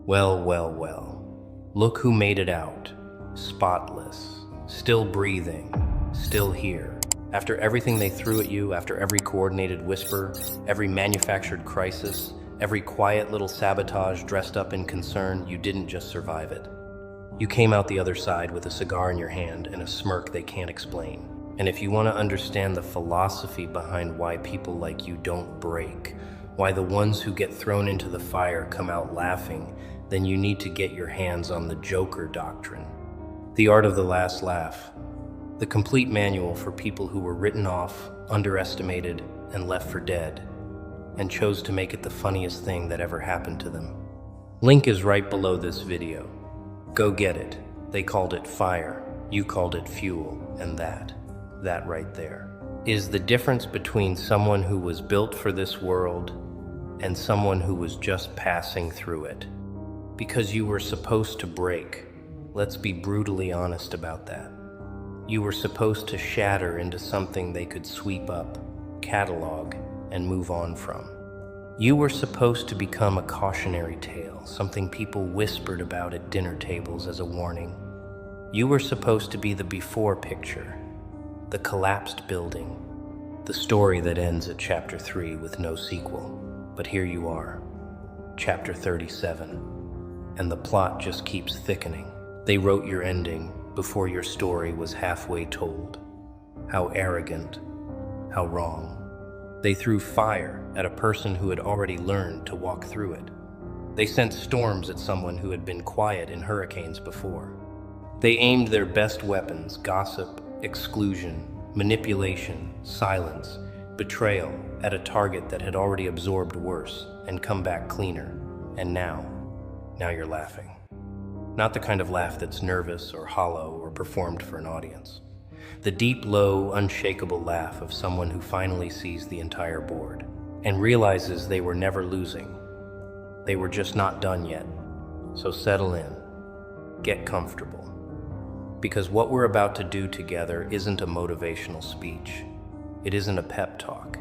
Well, well, well. Look who made it out. Spotless. Still breathing. Still here. After everything they threw at you, after every coordinated whisper, every manufactured crisis, every quiet little sabotage dressed up in concern, you didn't just survive it. You came out the other side with a cigar in your hand and a smirk they can't explain. And if you want to understand the philosophy behind why people like you don't break, why the ones who get thrown into the fire come out laughing, then you need to get your hands on the Joker Doctrine. The Art of the Last Laugh. The complete manual for people who were written off, underestimated, and left for dead, and chose to make it the funniest thing that ever happened to them. Link is right below this video. Go get it. They called it fire, you called it fuel, and that right there, is the difference between someone who was built for this world and someone who was just passing through it. Because you were supposed to break. Let's be brutally honest about that. You were supposed to shatter into something they could sweep up, catalog, and move on from. You were supposed to become a cautionary tale, something people whispered about at dinner tables as a warning. You were supposed to be the before picture, the collapsed building, the story that ends at chapter 3 with no sequel. But here you are, chapter 37, and the plot just keeps thickening. They wrote your ending before your story was halfway told. How arrogant, how wrong. They threw fire at a person who had already learned to walk through it. They sent storms at someone who had been quiet in hurricanes before. They aimed their best weapons, gossip, exclusion, manipulation, silence, betrayal, at a target that had already absorbed worse and come back cleaner. And now you're laughing. Not the kind of laugh that's nervous or hollow or performed for an audience. The deep, low, unshakable laugh of someone who finally sees the entire board and realizes they were never losing. They were just not done yet. So settle in. Get comfortable. Because what we're about to do together isn't a motivational speech. It isn't a pep talk.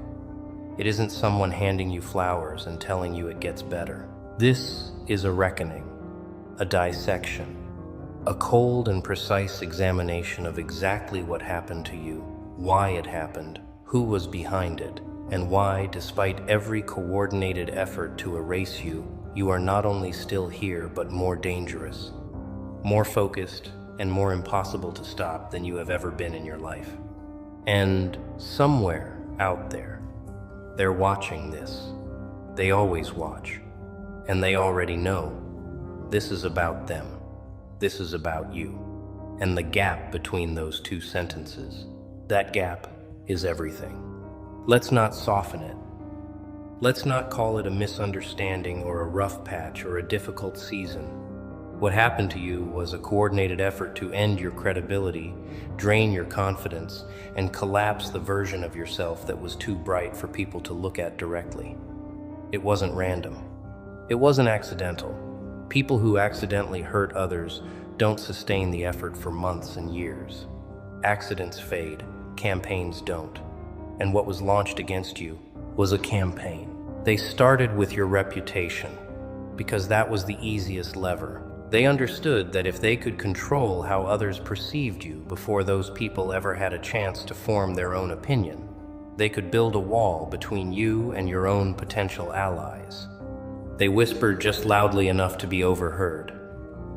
It isn't someone handing you flowers and telling you it gets better. This is a reckoning, a dissection, a cold and precise examination of exactly what happened to you, why it happened, who was behind it, and why, despite every coordinated effort to erase you, you are not only still here, but more dangerous, more focused, and more impossible to stop than you have ever been in your life. And somewhere out there, they're watching this. They always watch. And they already know this is about them. This is about you. And the gap between those two sentences, that gap is everything. Let's not soften it. Let's not call it a misunderstanding or a rough patch or a difficult season. What happened to you was a coordinated effort to end your credibility, drain your confidence, and collapse the version of yourself that was too bright for people to look at directly. It wasn't random. It wasn't accidental. People who accidentally hurt others don't sustain the effort for months and years. Accidents fade, campaigns don't. And what was launched against you was a campaign. They started with your reputation, because that was the easiest lever. They understood that if they could control how others perceived you before those people ever had a chance to form their own opinion, they could build a wall between you and your own potential allies. They whispered just loudly enough to be overheard.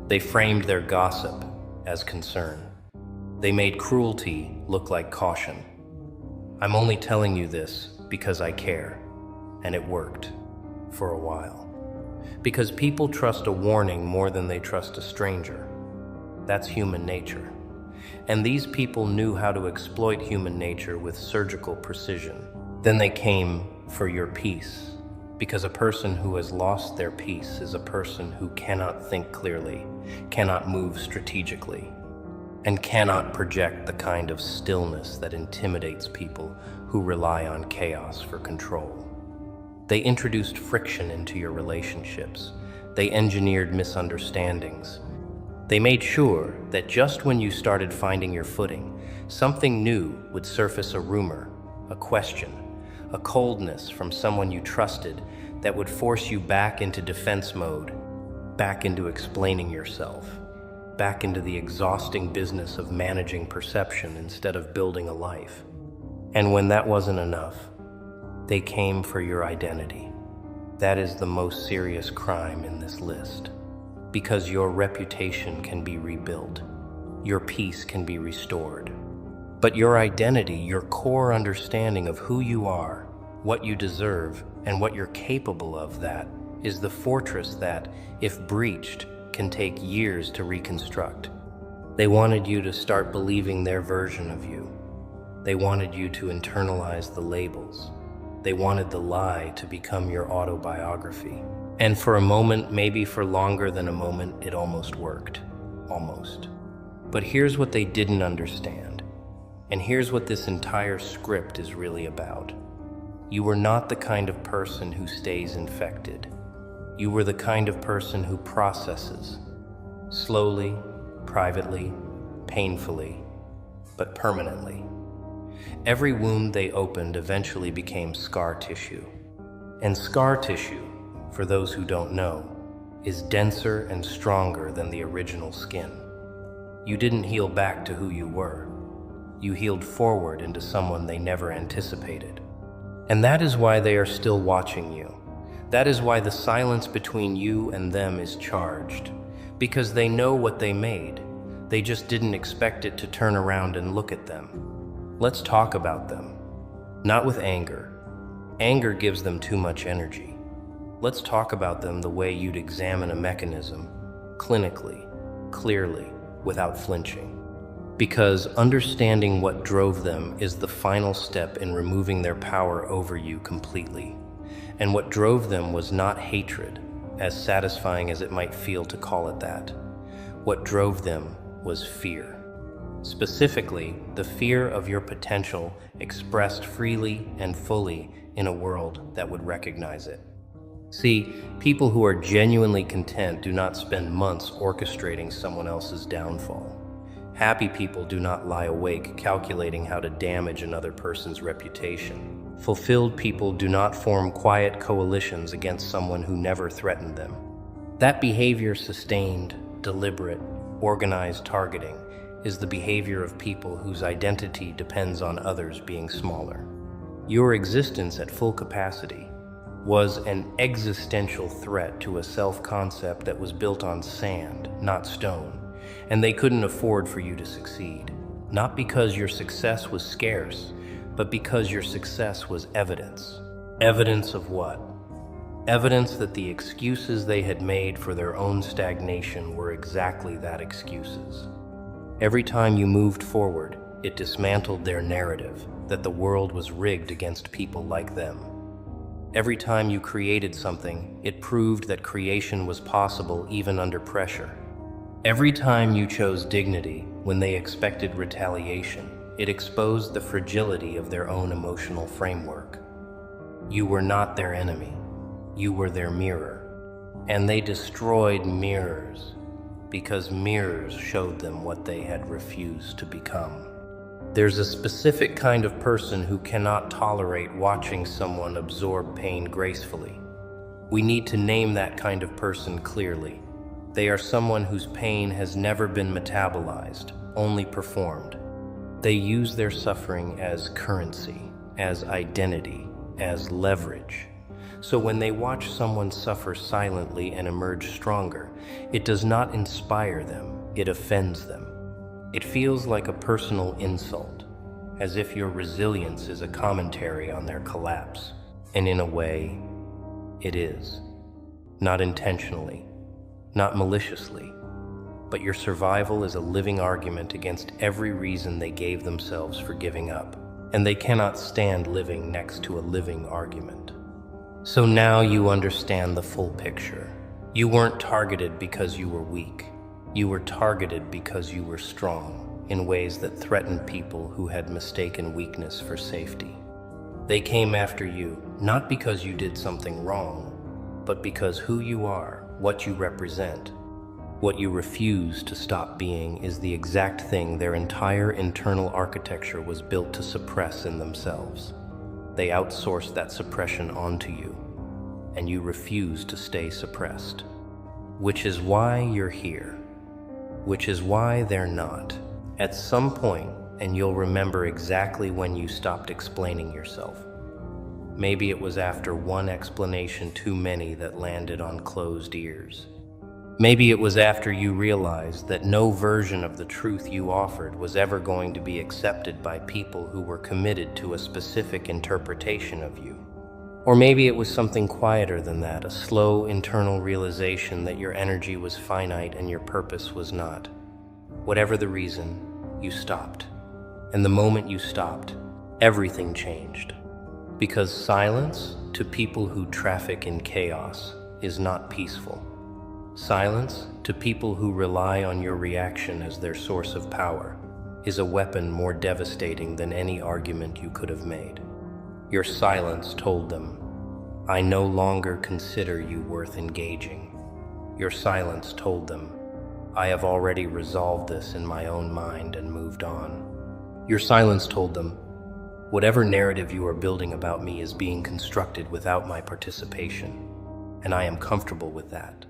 They framed their gossip as concern. They made cruelty look like caution. I'm only telling you this because I care, and it worked for a while. Because people trust a warning more than they trust a stranger. That's human nature. And these people knew how to exploit human nature with surgical precision. Then they came for your peace. Because a person who has lost their peace is a person who cannot think clearly, cannot move strategically, and cannot project the kind of stillness that intimidates people who rely on chaos for control. They introduced friction into your relationships. They engineered misunderstandings. They made sure that just when you started finding your footing, something new would surface, a rumor, a question, a coldness from someone you trusted that would force you back into defense mode. back into explaining yourself, back into the exhausting business of managing perception instead of building a life. And when that wasn't enough, they came for your identity. That is the most serious crime in this list, because your reputation can be rebuilt, your peace can be restored. But your identity, your core understanding of who you are, what you deserve, and what you're capable of, that is the fortress that, if breached, can take years to reconstruct. They wanted you to start believing their version of you. They wanted you to internalize the labels. They wanted the lie to become your autobiography. And for a moment, maybe for longer than a moment, it almost worked. Almost. But here's what they didn't understand. And here's what this entire script is really about. You were not the kind of person who stays infected. You were the kind of person who processes. Slowly, privately, painfully, but permanently. Every wound they opened eventually became scar tissue. And scar tissue, for those who don't know, is denser and stronger than the original skin. You didn't heal back to who you were. You healed forward into someone they never anticipated. And that is why they are still watching you. That is why the silence between you and them is charged. Because they know what they made. They just didn't expect it to turn around and look at them. Let's talk about them. Not with anger. Anger gives them too much energy. Let's talk about them the way you'd examine a mechanism, clinically, clearly, without flinching. Because understanding what drove them is the final step in removing their power over you completely. And what drove them was not hatred, as satisfying as it might feel to call it that. What drove them was fear. Specifically, the fear of your potential expressed freely and fully in a world that would recognize it. See, people who are genuinely content do not spend months orchestrating someone else's downfall. Happy people do not lie awake calculating how to damage another person's reputation. Fulfilled people do not form quiet coalitions against someone who never threatened them. That behavior, sustained, deliberate, organized targeting, is the behavior of people whose identity depends on others being smaller. Your existence at full capacity was an existential threat to a self-concept that was built on sand, not stone. And they couldn't afford for you to succeed. Not because your success was scarce, but because your success was evidence. Evidence of what? Evidence that the excuses they had made for their own stagnation were exactly that, excuses. Every time you moved forward, it dismantled their narrative that the world was rigged against people like them. Every time you created something, it proved that creation was possible even under pressure. Every time you chose dignity when they expected retaliation, it exposed the fragility of their own emotional framework. You were not their enemy. You were their mirror. And they destroyed mirrors because mirrors showed them what they had refused to become. There's a specific kind of person who cannot tolerate watching someone absorb pain gracefully. We need to name that kind of person clearly. They are someone whose pain has never been metabolized, only performed. They use their suffering as currency, as identity, as leverage. So when they watch someone suffer silently and emerge stronger, it does not inspire them, it offends them. It feels like a personal insult, as if your resilience is a commentary on their collapse. And in a way, it is. Not intentionally. Not maliciously, but your survival is a living argument against every reason they gave themselves for giving up, and they cannot stand living next to a living argument. So now you understand the full picture. You weren't targeted because you were weak. You were targeted because you were strong, in ways that threatened people who had mistaken weakness for safety. They came after you, not because you did something wrong, but because who you are, what you represent, what you refuse to stop being, is the exact thing their entire internal architecture was built to suppress in themselves. They outsourced that suppression onto you, and you refuse to stay suppressed. which is why you're here, which is why they're not. At some point, and you'll remember exactly when you stopped explaining yourself. Maybe it was after one explanation too many that landed on closed ears. Maybe it was after you realized that no version of the truth you offered was ever going to be accepted by people who were committed to a specific interpretation of you. Or maybe it was something quieter than that, a slow internal realization that your energy was finite and your purpose was not. Whatever the reason, you stopped. And the moment you stopped, everything changed. Because silence, to people who traffic in chaos, is not peaceful. Silence, to people who rely on your reaction as their source of power, is a weapon more devastating than any argument you could have made. Your silence told them, "I no longer consider you worth engaging." Your silence told them, "I have already resolved this in my own mind and moved on." Your silence told them, "Whatever narrative you are building about me is being constructed without my participation, and I am comfortable with that,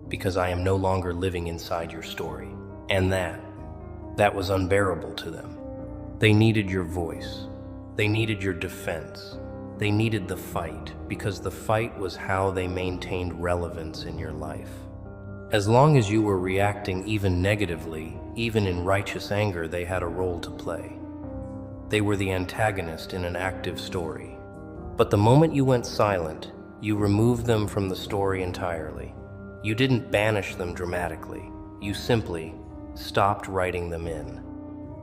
because I am no longer living inside your story." And that was unbearable to them. They needed your voice. They needed your defense. They needed the fight, because the fight was how they maintained relevance in your life. As long as you were reacting even negatively, even in righteous anger, they had a role to play. They were the antagonist in an active story. But the moment you went silent, you removed them from the story entirely. You didn't banish them dramatically. You simply stopped writing them in.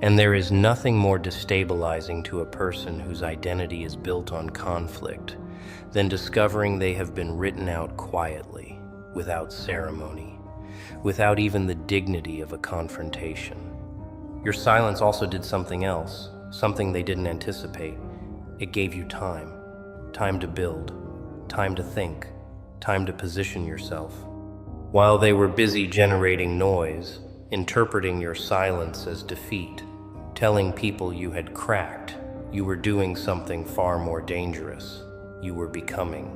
And there is nothing more destabilizing to a person whose identity is built on conflict than discovering they have been written out quietly, without ceremony, without even the dignity of a confrontation. Your silence also did something else, something they didn't anticipate. It gave you time. Time to build, time to think, time to position yourself. While they were busy generating noise, interpreting your silence as defeat, telling people you had cracked, you were doing something far more dangerous. You were becoming.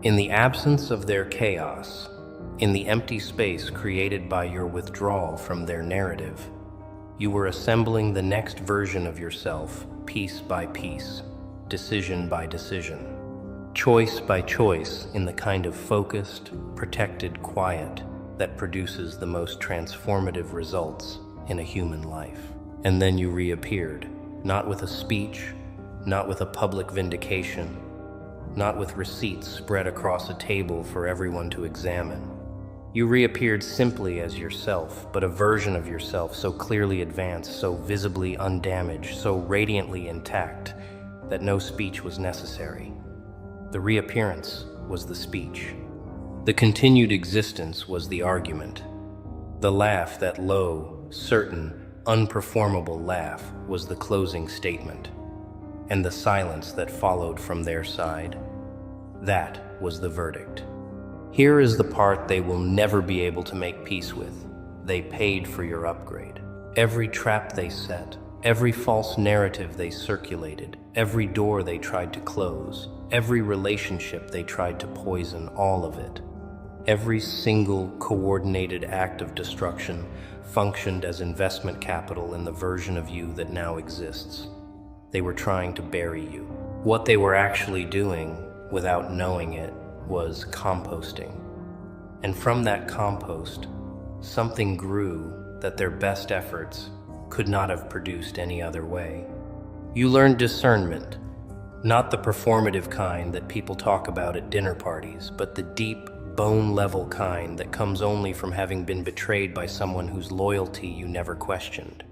In the absence of their chaos, in the empty space created by your withdrawal from their narrative, you were assembling the next version of yourself, piece by piece, decision by decision, choice by choice, in the kind of focused, protected quiet that produces the most transformative results in a human life. And then you reappeared, not with a speech, not with a public vindication, not with receipts spread across a table for everyone to examine. You reappeared simply as yourself, but a version of yourself so clearly advanced, so visibly undamaged, so radiantly intact that no speech was necessary. The reappearance was the speech. The continued existence was the argument. The laugh, that low, certain, unperformable laugh, was the closing statement. And the silence that followed from their side, that was the verdict. Here is the part they will never be able to make peace with. They paid for your upgrade. Every trap they set, every false narrative they circulated, every door they tried to close, every relationship they tried to poison, all of it. Every single coordinated act of destruction functioned as investment capital in the version of you that now exists. They were trying to bury you. What they were actually doing, without knowing it, was composting. And from that compost, something grew that their best efforts could not have produced any other way. You learned discernment, not the performative kind that people talk about at dinner parties, but the deep, bone-level kind that comes only from having been betrayed by someone whose loyalty you never questioned.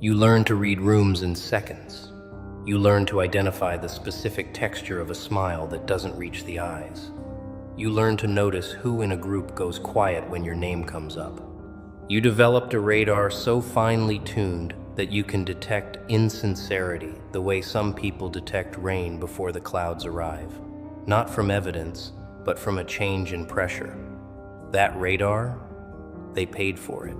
You learn to read rooms in seconds. You learn to identify the specific texture of a smile that doesn't reach the eyes. You learn to notice who in a group goes quiet when your name comes up. You developed a radar so finely tuned that you can detect insincerity the way some people detect rain before the clouds arrive, not from evidence, but from a change in pressure. That radar, they paid for it.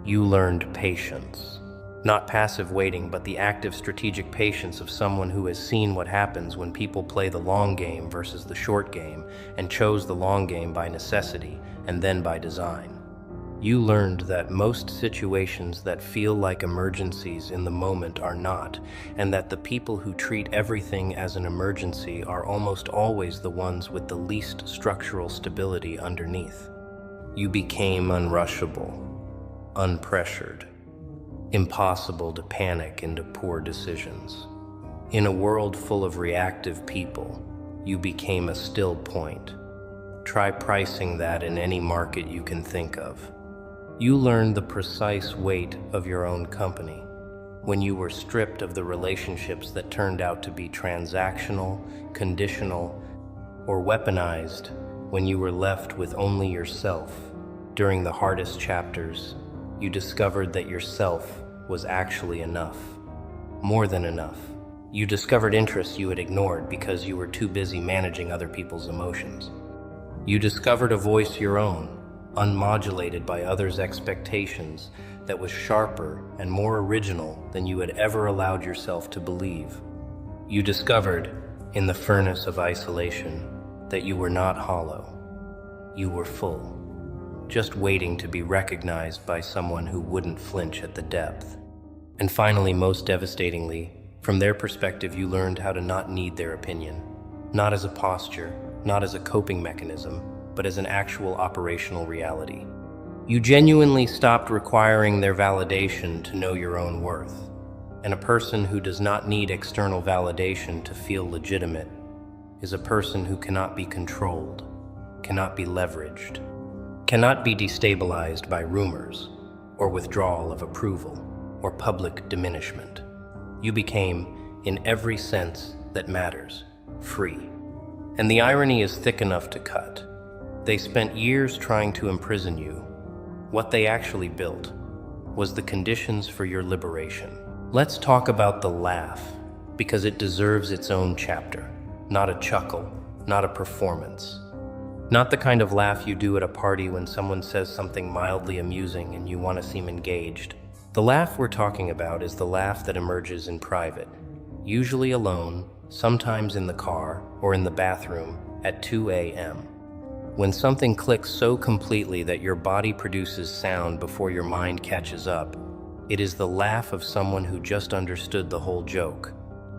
You learned patience. Not passive waiting, but the active strategic patience of someone who has seen what happens when people play the long game versus the short game, and chose the long game by necessity and then by design. You learned that most situations that feel like emergencies in the moment are not, and that the people who treat everything as an emergency are almost always the ones with the least structural stability underneath. You became unrushable, unpressured, impossible to panic into poor decisions. In a world full of reactive people, you became a still point. Try pricing that in any market you can think of. You learned the precise weight of your own company when you were stripped of the relationships that turned out to be transactional, conditional, or weaponized, when you were left with only yourself. During the hardest chapters, you discovered that yourself was actually enough, more than enough. You discovered interests you had ignored because you were too busy managing other people's emotions. You discovered a voice your own, unmodulated by others' expectations, that was sharper and more original than you had ever allowed yourself to believe. You discovered, in the furnace of isolation, that you were not hollow. You were full, just waiting to be recognized by someone who wouldn't flinch at the depth. And finally, most devastatingly, from their perspective, you learned how to not need their opinion, not as a posture, not as a coping mechanism, but as an actual operational reality. You genuinely stopped requiring their validation to know your own worth. And a person who does not need external validation to feel legitimate is a person who cannot be controlled, cannot be leveraged, cannot be destabilized by rumors or withdrawal of approval or public diminishment. You became, in every sense that matters, free. And the irony is thick enough to cut. They spent years trying to imprison you. What they actually built was the conditions for your liberation. Let's talk about the laugh, because it deserves its own chapter. Not a chuckle, not a performance. Not the kind of laugh you do at a party when someone says something mildly amusing and you want to seem engaged. The laugh we're talking about is the laugh that emerges in private, usually alone, sometimes in the car or in the bathroom at 2 a.m. When something clicks so completely that your body produces sound before your mind catches up, it is the laugh of someone who just understood the whole joke,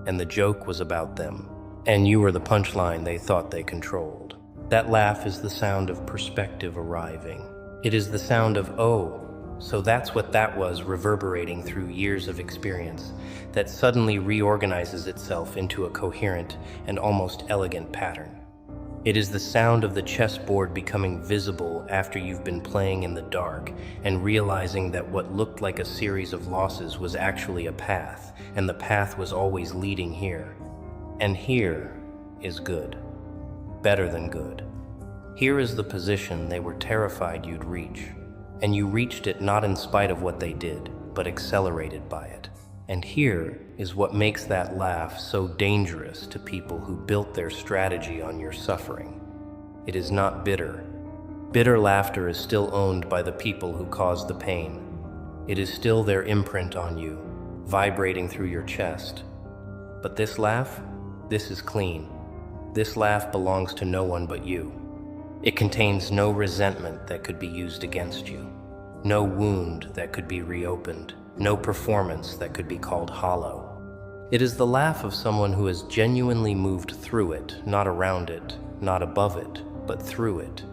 and the joke was about them, and you were the punchline they thought they controlled. That laugh is the sound of perspective arriving. It is the sound of, oh, so that's what that was, reverberating through years of experience, that suddenly reorganizes itself into a coherent and almost elegant pattern. It is the sound of the chessboard becoming visible after you've been playing in the dark and realizing that what looked like a series of losses was actually a path, and the path was always leading here. And here is good. Better than good. Here is the position they were terrified you'd reach, and you reached it not in spite of what they did, but accelerated by it. And here is what makes that laugh so dangerous to people who built their strategy on your suffering. It is not bitter. Bitter laughter is still owned by the people who caused the pain. It is still their imprint on you, vibrating through your chest. But this laugh, this is clean. This laugh belongs to no one but you. It contains no resentment that could be used against you, no wound that could be reopened, no performance that could be called hollow. It is the laugh of someone who has genuinely moved through it, not around it, not above it, but through it,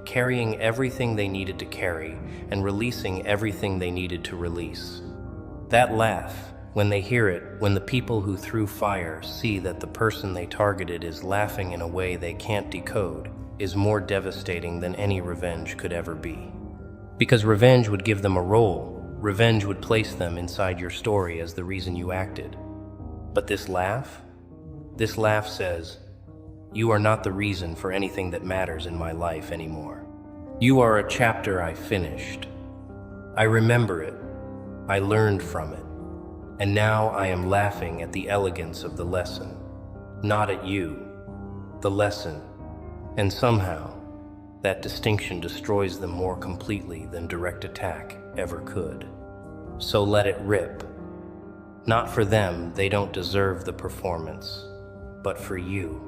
carrying everything they needed to carry and releasing everything they needed to release. That laugh, when they hear it, when the people who threw fire see that the person they targeted is laughing in a way they can't decode, is more devastating than any revenge could ever be. Because revenge would give them a role. Revenge would place them inside your story as the reason you acted. But this laugh says, you are not the reason for anything that matters in my life anymore. You are a chapter I finished. I remember it. I learned from it. And now I am laughing at the elegance of the lesson. Not at you. The lesson. And somehow, that distinction destroys them more completely than direct attack ever could. So let it rip. Not for them, they don't deserve the performance, but for you.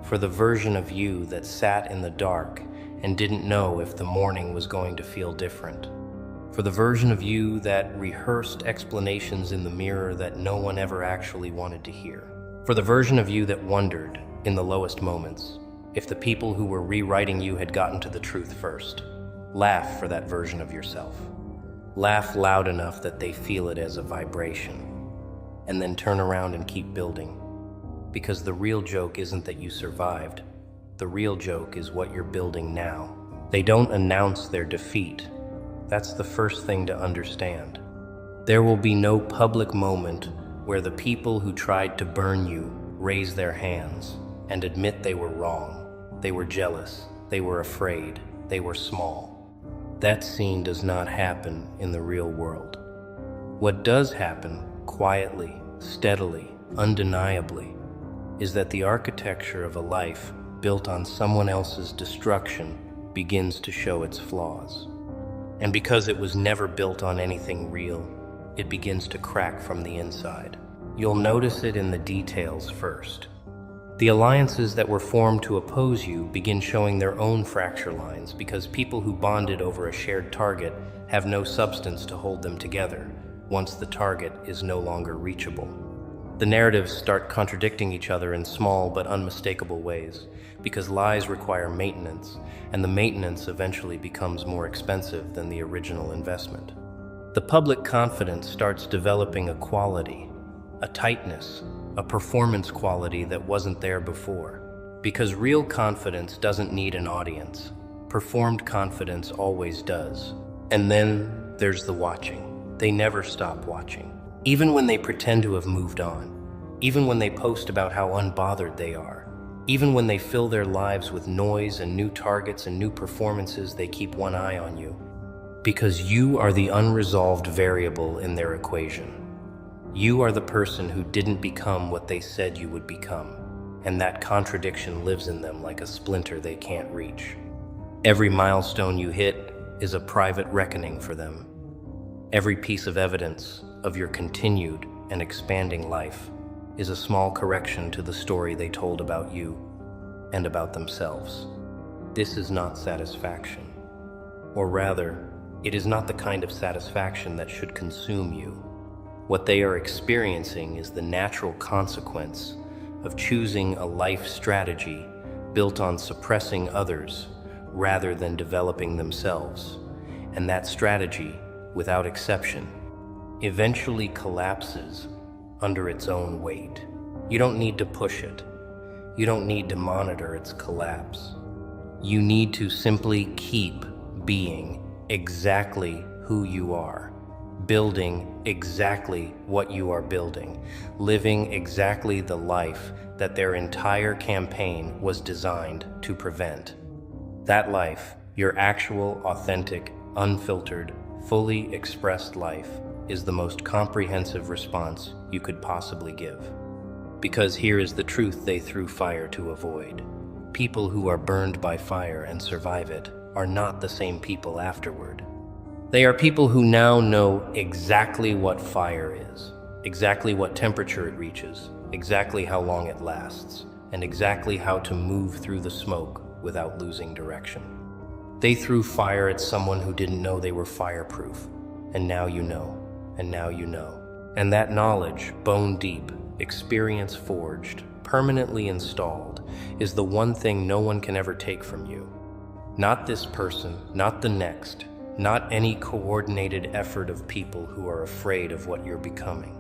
For the version of you that sat in the dark and didn't know if the morning was going to feel different. For the version of you that rehearsed explanations in the mirror that no one ever actually wanted to hear. For the version of you that wondered, in the lowest moments, if the people who were rewriting you had gotten to the truth first. Laugh for that version of yourself. Laugh loud enough that they feel it as a vibration. And then turn around and keep building. Because the real joke isn't that you survived. The real joke is what you're building now. They don't announce their defeat. That's the first thing to understand. There will be no public moment where the people who tried to burn you raise their hands and admit they were wrong. They were jealous, they were afraid, they were small. That scene does not happen in the real world. What does happen, quietly, steadily, undeniably, is that the architecture of a life built on someone else's destruction begins to show its flaws. And because it was never built on anything real, it begins to crack from the inside. You'll notice it in the details first. The alliances that were formed to oppose you begin showing their own fracture lines because people who bonded over a shared target have no substance to hold them together once the target is no longer reachable. The narratives start contradicting each other in small but unmistakable ways because lies require maintenance, and the maintenance eventually becomes more expensive than the original investment. The public confidence starts developing a quality, a tightness, a performance quality that wasn't there before. Because real confidence doesn't need an audience. Performed confidence always does. And then there's the watching. They never stop watching. Even when they pretend to have moved on. Even when they post about how unbothered they are. Even when they fill their lives with noise and new targets and new performances, they keep one eye on you. Because you are the unresolved variable in their equation. You are the person who didn't become what they said you would become, and that contradiction lives in them like a splinter they can't reach. Every milestone you hit is a private reckoning for them. Every piece of evidence of your continued and expanding life is a small correction to the story they told about you and about themselves. This is not satisfaction. Or rather, it is not the kind of satisfaction that should consume you. What they are experiencing is the natural consequence of choosing a life strategy built on suppressing others rather than developing themselves. And that strategy, without exception, eventually collapses under its own weight. You don't need to push it. You don't need to monitor its collapse. You need to simply keep being exactly who you are. Building exactly what you are building, living exactly the life that their entire campaign was designed to prevent. That life, your actual, authentic, unfiltered, fully expressed life, is the most comprehensive response you could possibly give. Because here is the truth they threw fire to avoid. People who are burned by fire and survive it are not the same people afterward. They are people who now know exactly what fire is, exactly what temperature it reaches, exactly how long it lasts, and exactly how to move through the smoke without losing direction. They threw fire at someone who didn't know they were fireproof, and now you know, and now you know. And that knowledge, bone deep, experience forged, permanently installed, is the one thing no one can ever take from you. Not this person, not the next, not any coordinated effort of people who are afraid of what you're becoming.